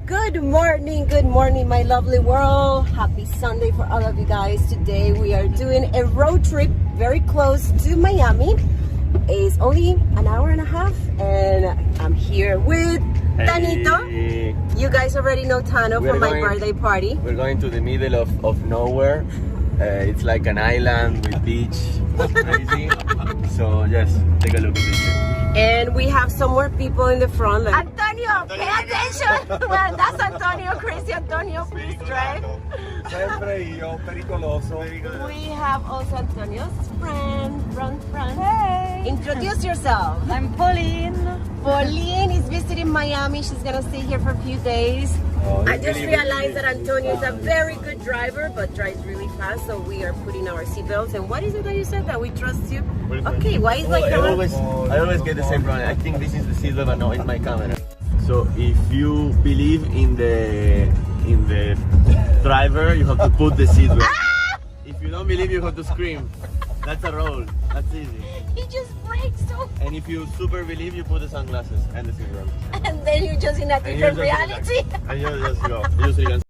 Good morning, my lovely world. Happy Sunday for all of you guys. Today we are doing a road trip very close to Miami. It's only an hour and a half, and I'm here with Tanito. You guys already know Tano from my birthday party. We're going to the middle of nowhere. It's like an island with beach. It's crazy. So just take a look at this. And we have some more people in the front. Like, Antonio, pay attention! Well, that's Antonio, crazy Antonio, please drive. We have also Antonio's friend. Hey! Introduce yourself. I'm Pauline. Pauline is visiting Miami. She's gonna stay here for a few days. I just realized that Antonio is a very good driver, but drives really fast, so we are putting our seatbelts. And what is it that you said that we trust you? Okay, why is like I always get the same problem. I think this is the seatbelt, but no, it's my camera. So if you believe in the driver, you have to put the seatbelt. If you don't believe, you have to scream. That's a roll. That's easy. He just breaks so. And if you super believe, you put the sunglasses and the seatbelt. And then you're just in a different reality. And you just go. You can.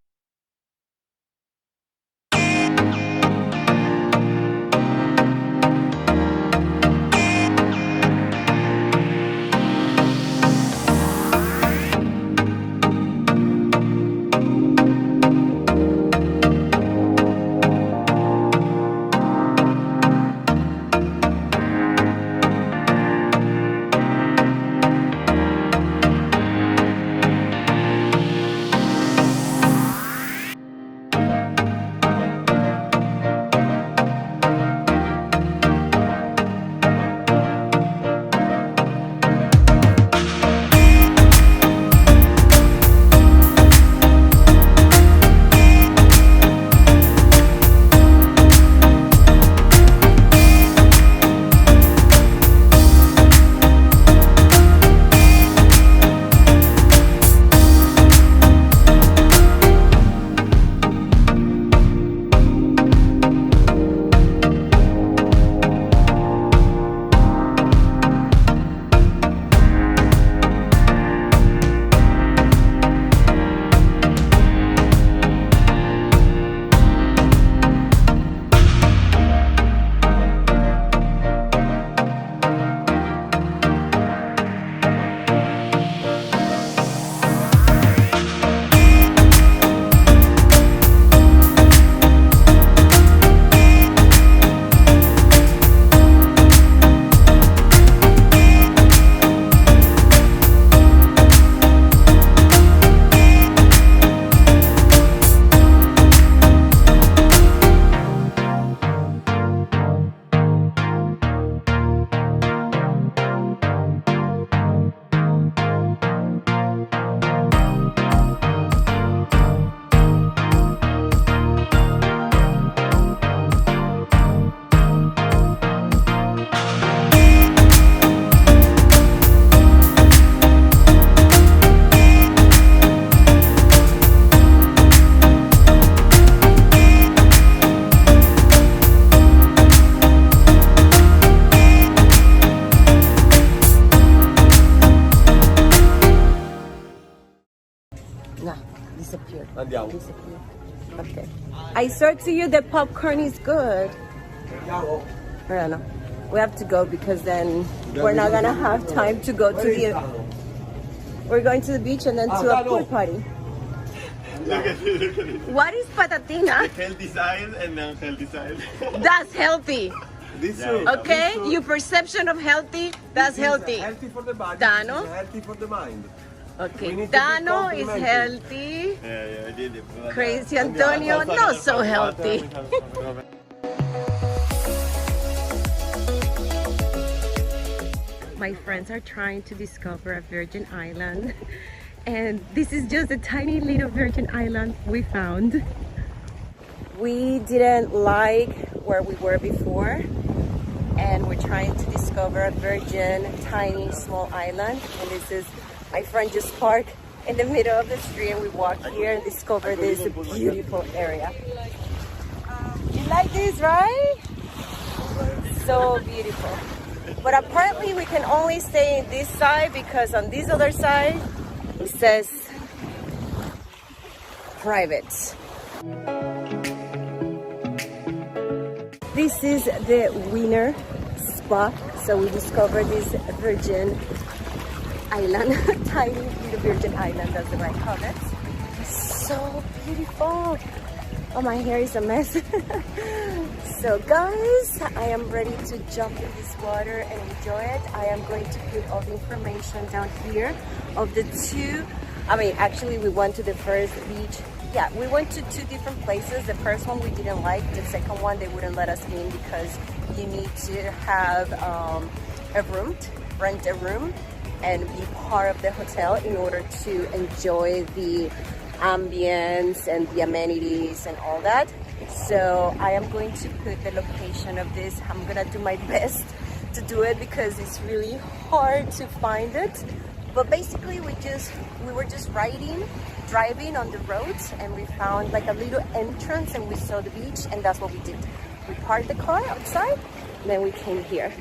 Nah, disappeared. Andiamo. Disappeared. Okay. I swear to you, the popcorn is good. I don't know. We have to go because then we're not gonna have time to go to the. We're going to the beach and then to a pool party. Look at it. What is patatina? Healthy side and unhealthy side. That's healthy. This Okay, your perception of healthy, that's healthy. Healthy for the body. Dano? Healthy for the mind. Okay, Dano is healthy. Yeah, I did it. Crazy Antonio, not so healthy. My friends are trying to discover a virgin island, and this is just a tiny little virgin island we found. We didn't like where we were before, and we're trying to discover a virgin, tiny, small island. And this is, my friend just parked in the middle of the street, and we walked here and discovered this beautiful area. You like this, right? So beautiful. But apparently we can only stay in this side because on this other side it says private. This is the winner spot. So we discovered this virgin island, tiny little virgin island, that's the right comment. So beautiful. Oh, my hair is a mess. So guys, I am ready to jump in this water and enjoy it. I am going to put all the information down here of the two. I mean, actually we went to the first beach. Yeah, we went to two different places. The first one we didn't like. The second one they wouldn't let us in because you need to have a room, rent a room and be part of the hotel in order to enjoy the ambience and the amenities and all that. So I am going to put the location of this. I'm gonna do my best to do it because it's really hard to find it. But basically we were just driving on the roads and we found like a little entrance and we saw the beach and that's what we did. We parked the car outside and then we came here.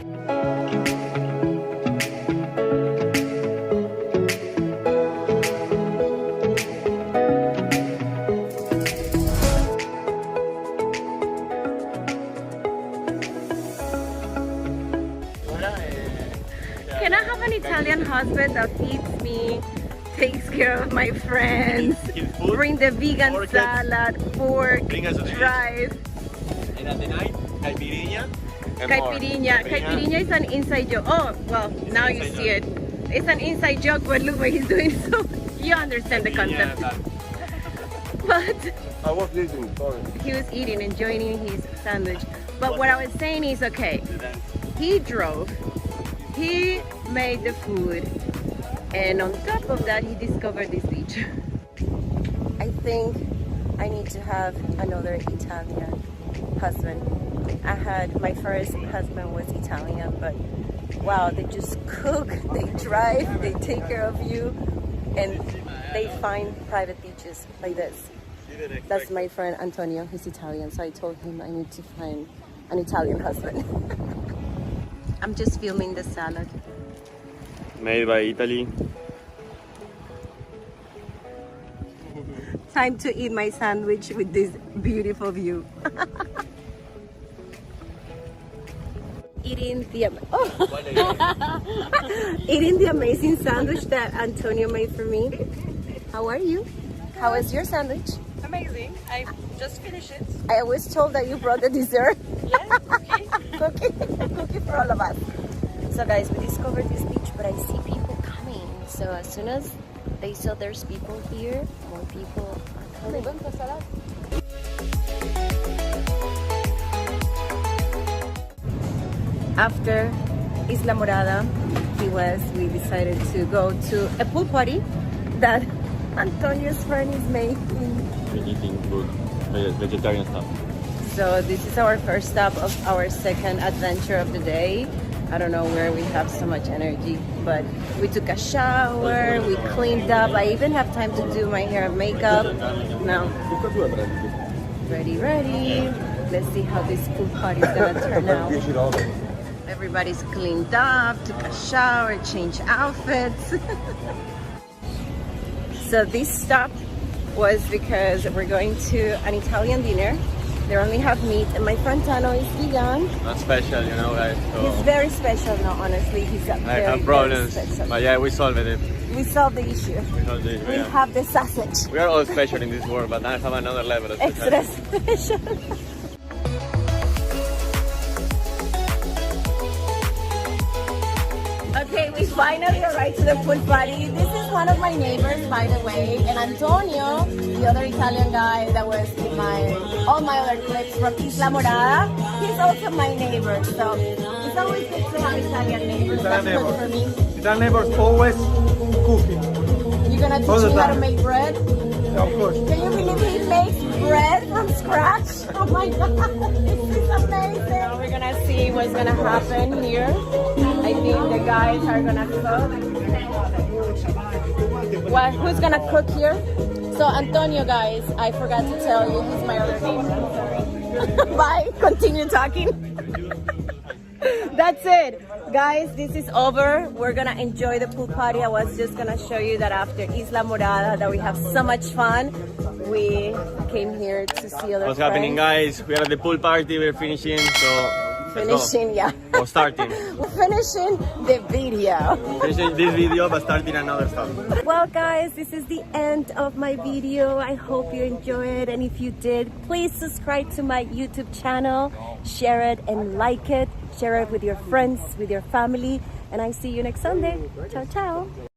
Can I have an Italian husband that feeds me, takes care of my friends, bring the vegan salad, pork, drive? And at the night, caipirinha. Caipirinha is an inside joke. Oh, well, now you see it. It's an inside joke, but look what he's doing, so you understand the concept. But I was listening, sorry. He was eating, enjoying his sandwich. But what I was saying is, okay, he drove, he made the food, and on top of that, he discovered this beach. I think I need to have another Italian husband. My first husband was Italian, but wow, they just cook, they drive, they take care of you, and they find private beaches like this. That's my friend Antonio, he's Italian, so I told him I need to find an Italian husband. I'm just filming the salad. Made by Italy. Time to eat my sandwich with this beautiful view. Eating the amazing sandwich that Antonio made for me. How are you? How is your sandwich? Amazing. I just finished it. I was told that you brought the dessert. Yes, cookie. Cookie for all of us. So guys, we discovered this beach, but I see people coming. So as soon as they saw there's people here, more people are coming. After Isla Morada, we decided to go to a pool party that Antonio's friend is making. We're eating food, vegetarian stuff. So this is our first stop of our second adventure of the day. I don't know where we have so much energy, but we took a shower, we cleaned up. I even have time to do my hair and makeup. Now, ready. Let's see how this pool party is gonna turn out. Everybody's cleaned up, took a shower, changed outfits. So this stop was because we're going to an Italian dinner. They only have meat, and my friend Tano is vegan. Not special, you know, guys. So He's very special now, honestly. He's a I very, have problems, very special. but yeah, we solved it. We solved the issue. We have the sausage. We are all special in this world, but I have another level of Extra speciality. special. Okay, we finally arrived to the pool party. This is one of my neighbors, by the way, and Antonio, the other Italian guy that was in all my other clips from Isla Morada, he's also my neighbor. So it's always good to have Italian neighbors. That's good for me. Italian neighbors always cooking. You're gonna teach me how to make bread? Yeah, of course. Can you believe he makes bread from scratch? Oh my god, this is amazing. Now we're gonna see what's gonna happen here. I think the guys are gonna cook. What? Who's gonna cook here? So Antonio, guys, I forgot to tell you, he's my other neighbor. Bye. Continue talking. That's it. Guys, this is over. We're gonna enjoy the pool party. I was just gonna show you that after Isla Morada that we have so much fun. We came here to see other What's friends. happening, guys? We are at the pool party. We're finishing, so let's Finishing, go. yeah. Or starting. We're finishing the video. Finishing this video, but starting another stuff. Well, guys, this is the end of my video. I hope you enjoyed it, and if you did, please subscribe to my YouTube channel, share it and like it, share it with your friends, with your family, and I see you next Sunday. Ciao, ciao.